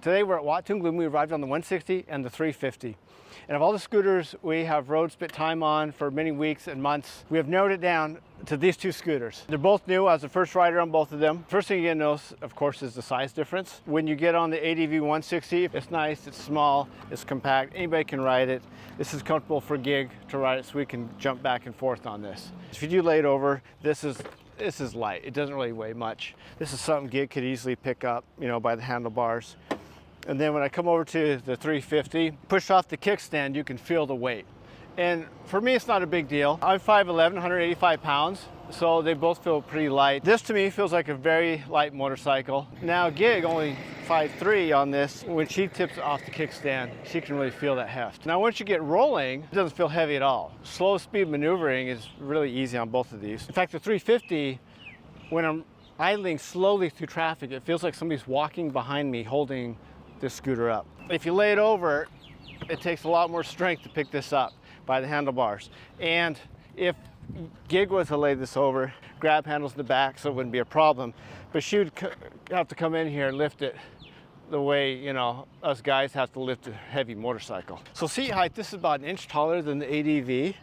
Today we're at Watatunglum. We arrived on the 160 and the 350. And of all the scooters we have road spent time on for many weeks and months, we have narrowed it down to these two scooters. They're both new. I was the first rider on both of them. First thing you're gonna notice, of course, is the size difference. When you get on the ADV 160, it's nice, it's small, it's compact, anybody can ride it. This is comfortable for gig to ride it, so we can jump back and forth on this. If you do laid over, this is light. It doesn't really weigh much. This is something gig could easily pick up, you know, by the handlebars. And then when I come over to the 350, push off the kickstand, you can feel the weight. And for me, it's not a big deal. I'm 5'11", 185 pounds, so they both feel pretty light. This to me feels like a very light motorcycle. Now Gig, only 5'3" on this, when she tips off the kickstand, she can really feel that heft. Now once you get rolling, it doesn't feel heavy at all. Slow speed maneuvering is really easy on both of these. In fact, the 350, when I'm idling slowly through traffic, it feels like somebody's walking behind me holding this scooter up. If you lay it over, it takes a lot more strength to pick this up by the handlebars. And if Gig was to lay this over, grab handles in the back, so it wouldn't be a problem. But she would have to come in here and lift it the way, you know, us guys have to lift a heavy motorcycle. So seat height, this is about an inch taller than the ADV,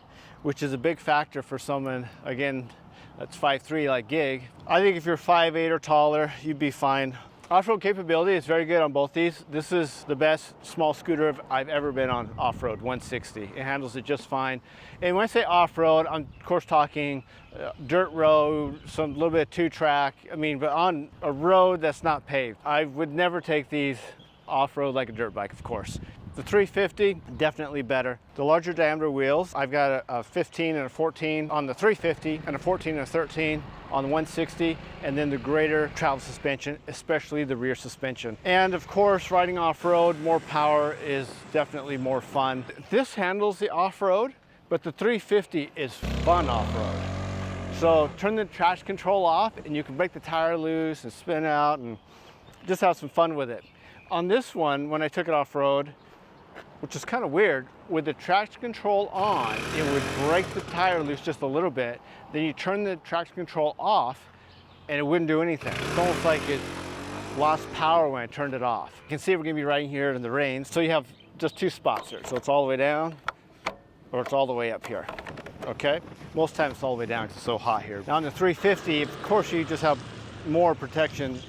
which is a big factor for someone, again, that's 5'3" like Gig. I think if you're 5'8" or taller, you'd be fine. Off-road capability is very good on both these. This is the best small scooter I've ever been on off-road, 160. It handles it just fine. And when I say off-road, I'm of course talking dirt road, some little bit of two-track. I mean, but on a road that's not paved. I would never take these off-road like a dirt bike, of course. The 350, definitely better. The larger diameter wheels, I've got a 15 and a 14 on the 350 and a 14 and a 13 on the 160, and then the greater travel suspension, especially the rear suspension. And of course, riding off-road, more power is definitely more fun. This handles the off-road, but the 350 is fun off-road. So turn the traction control off and you can break the tire loose and spin out and just have some fun with it. On this one, when I took it off-road, which is kind of weird, with the traction control on, it would break the tire loose just a little bit. Then you turn the traction control off and it wouldn't do anything. It's almost like it lost power when I turned it off. You can see we're gonna be riding here in the rain. So you have just two spots here. So it's all the way down or it's all the way up here, okay? Most times it's all the way down because it's so hot here. Now on the 350, of course you just have more protection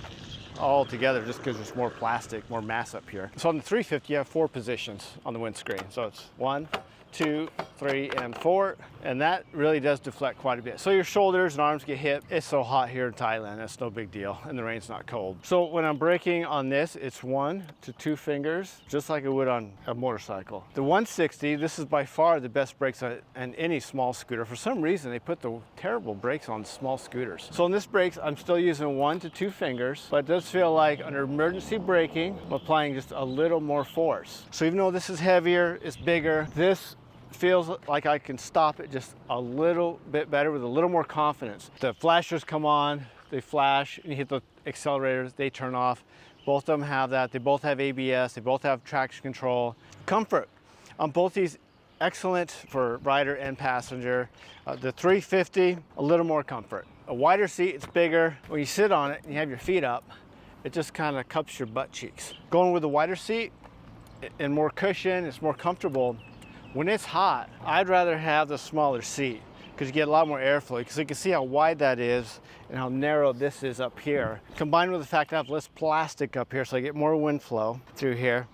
all together just because there's more plastic, more mass up here. So on the 350, you have 4 positions on the windscreen. So it's 1, 2, 3, and 4. And that really does deflect quite a bit. So your shoulders and arms get hit. It's so hot here in Thailand, that's no big deal. And the rain's not cold. So when I'm braking on this, it's 1 to 2 fingers, just like it would on a motorcycle. The 160, this is by far the best brakes on any small scooter. For some reason, they put the terrible brakes on small scooters. So on this brakes, I'm still using 1 to 2 fingers, but it does feel like under emergency braking, I'm applying just a little more force. So even though this is heavier, it's bigger, this feels like I can stop it just a little bit better with a little more confidence. The flashers come on, they flash, and you hit the accelerators, they turn off. Both of them have that. They both have ABS, they both have traction control. Comfort on both these, excellent for rider and passenger. The 350, a little more comfort. A wider seat, it's bigger. When you sit on it and you have your feet up, it just kind of cups your butt cheeks. Going with a wider seat and more cushion, it's more comfortable. When it's hot, I'd rather have the smaller seat because you get a lot more airflow, because you can see how wide that is and how narrow this is up here. Combined with the fact that I have less plastic up here, so I get more wind flow through here,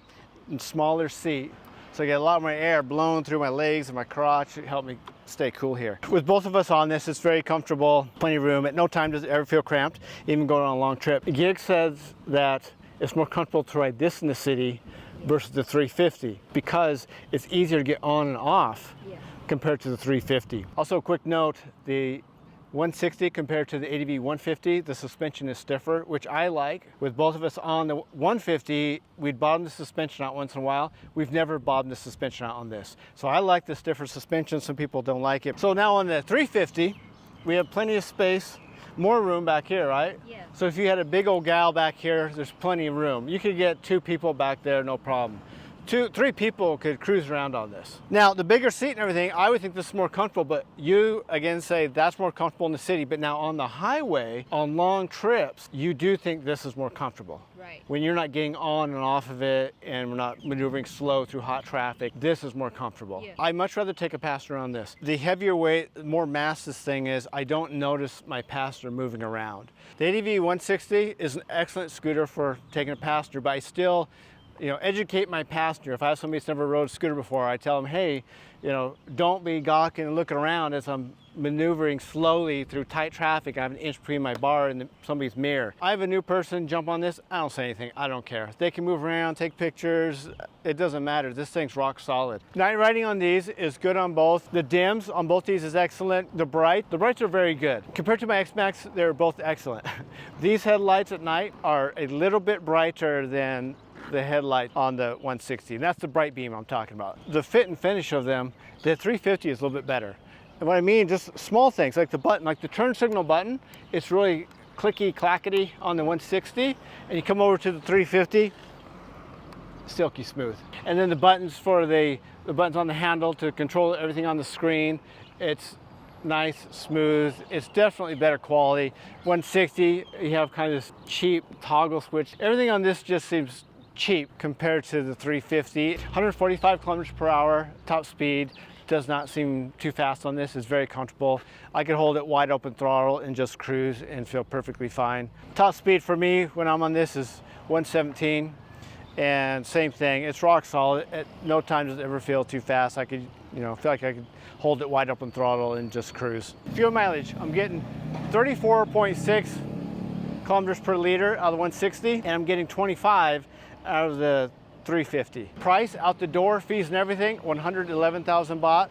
and smaller seat. So I get a lot more air blown through my legs and my crotch. It helped me stay cool here. With both of us on this, it's very comfortable, plenty of room. At no time does it ever feel cramped, even going on a long trip. Gig says that it's more comfortable to ride this in the city versus the 350 because it's easier to get on and off compared to the 350. Also, a quick note, the 160 compared to the ADV 150, the suspension is stiffer, which I like. With both of us on the 150, we'd bottom the suspension out once in a while. We've never bottomed the suspension out on this. So I like the stiffer suspension. Some people don't like it. So now on the 350, we have plenty of space, more room back here, right? Yeah. So if you had a big old gal back here, there's plenty of room. You could get 2 people back there, no problem. three people could cruise around on this. Now, the bigger seat and everything, I would think this is more comfortable, but you, again, say that's more comfortable in the city. But now on the highway, on long trips, you do think this is more comfortable. Right. When you're not getting on and off of it and we're not maneuvering slow through hot traffic, this is more comfortable. Yeah. I'd much rather take a passenger on this. The heavier weight, the more mass this thing is, I don't notice my passenger moving around. The ADV 160 is an excellent scooter for taking a passenger, but I still, educate my passenger. If I have somebody that's never rode a scooter before, I tell them, hey, don't be gawking and looking around as I'm maneuvering slowly through tight traffic. I have an inch between my bar and somebody's mirror. I have a new person jump on this, I don't say anything, I don't care. They can move around, take pictures, it doesn't matter. This thing's rock solid. Night riding on these is good on both. The dims on both these is excellent. The brights are very good. Compared to my X-Max, they're both excellent. These headlights at night are a little bit brighter than the headlight on the 160, and that's the bright beam I'm talking about. The fit and finish of them, the 350 is a little bit better. And what I mean, just small things like the button, like the turn signal button, it's really clicky clackety on the 160, and you come over to the 350, silky smooth. And then the buttons for the buttons on the handle to control everything on the screen, it's nice, smooth. It's definitely better quality. 160, you have kind of this cheap toggle switch. Everything on this just seems cheap compared to the 350. 145 kilometers per hour top speed. Does not seem too fast on this. It's very comfortable. I could hold it wide open throttle and just cruise and feel perfectly fine. Top speed for me when I'm on this is 117, and same thing. It's rock solid. At no time does it ever feel too fast. I could, feel like I could hold it wide open throttle and just cruise. Fuel mileage, I'm getting 34.6 kilometers per liter out of the 160, and I'm getting 25 out of the 350. Price out the door, fees and everything, 111,000 baht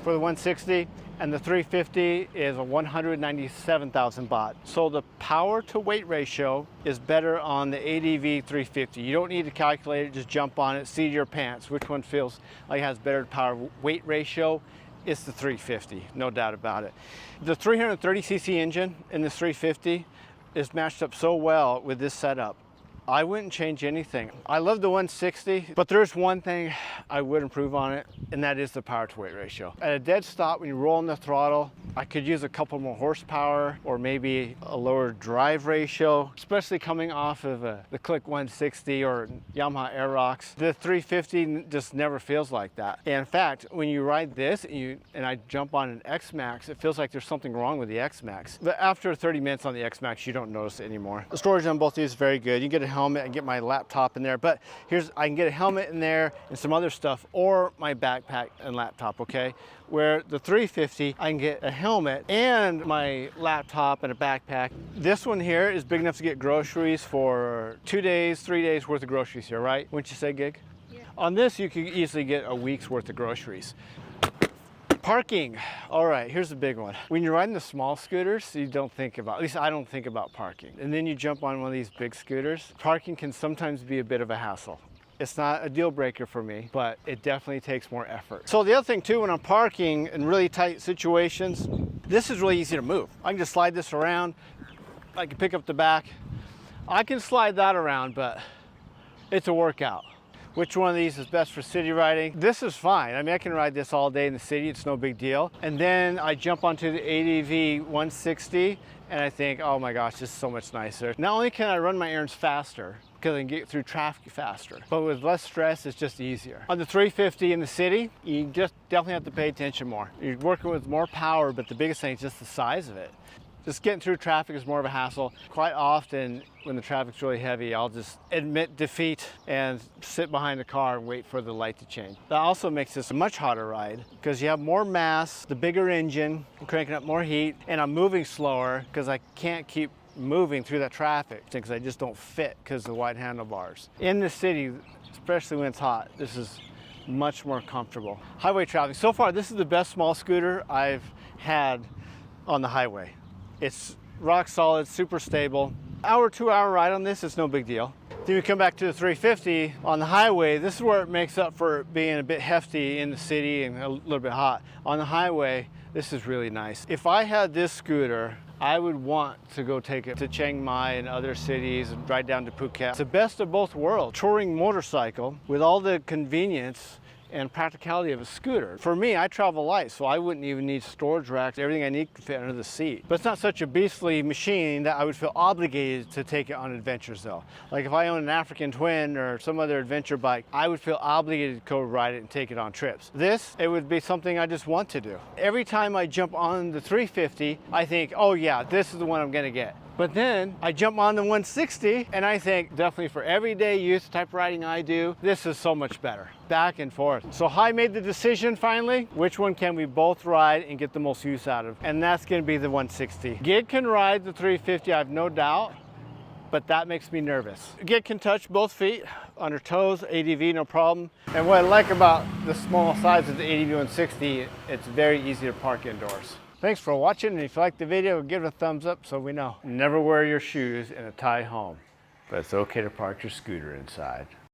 for the 160, and the 350 is 197,000 baht. So the power to weight ratio is better on the ADV 350. You don't need to calculate it, just jump on it, see your pants, which one feels like it has better power weight ratio. It's the 350, no doubt about it. The 330cc engine in the 350 is matched up so well with this setup. I wouldn't change anything. I love the 160, but there's one thing I would improve on it, and that is the power to weight ratio. At a dead stop, when you roll on the throttle, I could use a couple more horsepower or maybe a lower drive ratio, especially coming off of the Click 160 or Yamaha Aerox. The 350 just never feels like that. And in fact, when you ride this and I jump on an X-Max, it feels like there's something wrong with the X-Max. But after 30 minutes on the X-Max, you don't notice it anymore. The storage on both these is very good. You can get a helmet and get my laptop in there, but I can get a helmet in there and some other stuff, or my backpack and laptop, okay? Where the 350, I can get a helmet and my laptop and a backpack. This one here is big enough to get groceries for 2 days, 3 days worth of groceries here, right? Wouldn't you say, Gig? Yeah. On this, you could easily get a week's worth of groceries. Parking. All right, here's the big one. When you're riding the small scooters, you don't think about, at least I don't think about parking. And then you jump on one of these big scooters. Parking can sometimes be a bit of a hassle. It's not a deal breaker for me, but it definitely takes more effort. So the other thing too, when I'm parking in really tight situations, this is really easy to move. I can just slide this around. I can pick up the back. I can slide that around, but it's a workout. Which one of these is best for city riding? This is fine. I mean, I can ride this all day in the city. It's no big deal. And then I jump onto the ADV 160 and I think, oh my gosh, this is so much nicer. Not only can I run my errands faster, because I can get through traffic faster, but with less stress, it's just easier. On the 350 in the city, you just definitely have to pay attention more. You're working with more power, but the biggest thing is just the size of it. Just getting through traffic is more of a hassle. Quite often, when the traffic's really heavy, I'll just admit defeat and sit behind the car and wait for the light to change. That also makes this a much hotter ride because you have more mass, the bigger engine, cranking up more heat, and I'm moving slower because I can't keep moving through that traffic because I just don't fit because of the wide handlebars. In the city, especially when it's hot, this is much more comfortable. Highway traffic. So far, this is the best small scooter I've had on the highway. It's rock solid, super stable. Hour, 2 hour ride on this is no big deal. Then we come back to the 350 on the highway. This is where it makes up for being a bit hefty in the city and a little bit hot. On the highway, this is really nice. If I had this scooter I would want to go take it to Chiang Mai and other cities and ride down to Phuket. It's the best of both worlds. Touring motorcycle with all the convenience and practicality of a scooter. For me, I travel light, so I wouldn't even need storage racks. Everything I need can fit under the seat. But it's not such a beastly machine that I would feel obligated to take it on adventures though. Like if I own an African Twin or some other adventure bike, I would feel obligated to go ride it and take it on trips. This, it would be something I just want to do. Every time I jump on the 350, I think, oh yeah, this is the one I'm gonna get. But then I jump on the 160 and I think definitely for everyday use type riding I do, this is so much better. Back and forth. So I made the decision finally, which one can we both ride and get the most use out of? And that's gonna be the 160. Gid can ride the 350, I have no doubt, but that makes me nervous. Gid can touch both feet on her toes, ADV no problem. And what I like about the small size of the ADV 160, it's very easy to park indoors. Thanks for watching, and if you liked the video, give it a thumbs up so we know. Never wear your shoes in a Thai home, but it's okay to park your scooter inside.